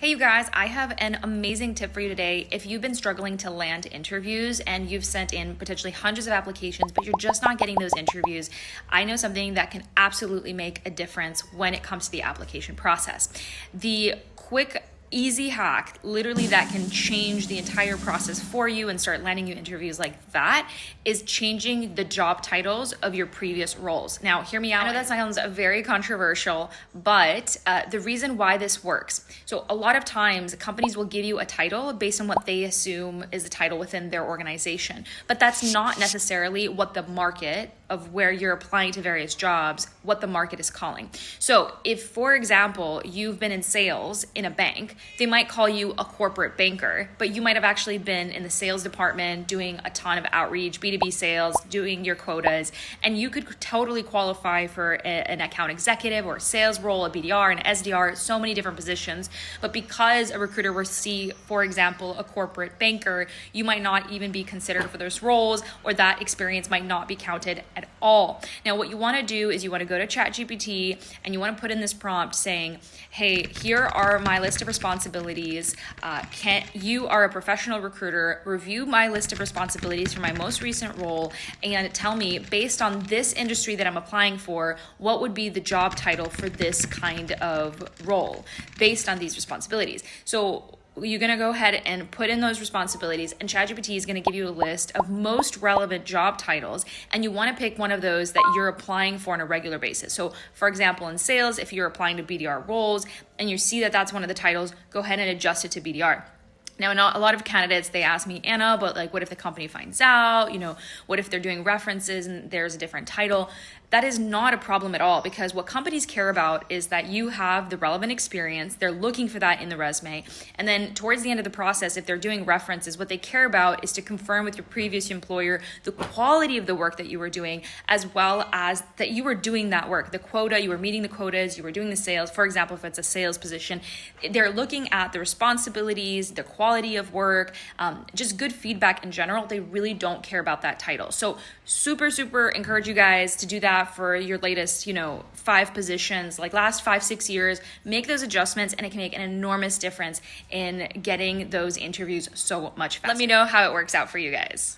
Hey you guys, I have an amazing tip for you today. If you've been struggling to land interviews and you've sent in potentially hundreds of applications, but you're just not getting those interviews, I know something that can absolutely make a difference when it comes to the application process. The quick easy hack, literally that can change the entire process for you and start landing you interviews like that, is changing the job titles of your previous roles. Now, hear me out. I know that sounds very controversial, but the reason why this works. So a lot of times companies will give you a title based on what they assume is the title within their organization, but that's not necessarily what the market of where you're applying to various jobs, what the market is calling. So if, for example, you've been in sales in a bank, they might call you a corporate banker, but you might have actually been in the sales department doing a ton of outreach, B2B sales, doing your quotas, and you could totally qualify for an account executive or a sales role, a BDR, an SDR, so many different positions. But because a recruiter will see, for example, a corporate banker, you might not even be considered for those roles, or that experience might not be counted at all. Now, what you want to do is you want to go to ChatGPT and you want to put in this prompt saying, hey, here are my list of responsibilities. You are a professional recruiter. Review my list of responsibilities for my most recent role and tell me, based on this industry that I'm applying for, what would be the job title for this kind of role based on these responsibilities. So you're going to go ahead and put in those responsibilities, and ChatGPT is going to give you a list of most relevant job titles, and you want to pick one of those that you're applying for on a regular basis. So for example, in sales, if you're applying to BDR roles and you see that that's one of the titles, go ahead and adjust it to BDR. Now, a lot of candidates, they ask me, Anna, but like, what if the company finds out? What if they're doing references and there's a different title? That is not a problem at all, because what companies care about is that you have the relevant experience. They're looking for that in the resume. And then towards the end of the process, if they're doing references, what they care about is to confirm with your previous employer the quality of the work that you were doing, as well as that you were doing that work, the quota, you were meeting the quotas, you were doing the sales. For example, if it's a sales position, they're looking at the responsibilities, the quality of work, just good feedback in general. They really don't care about that title. So super encourage you guys to do that for your latest, 5 positions, like last 5-6 years. Make those adjustments and it can make an enormous difference in getting those interviews so much faster. Let me know how it works out for you guys.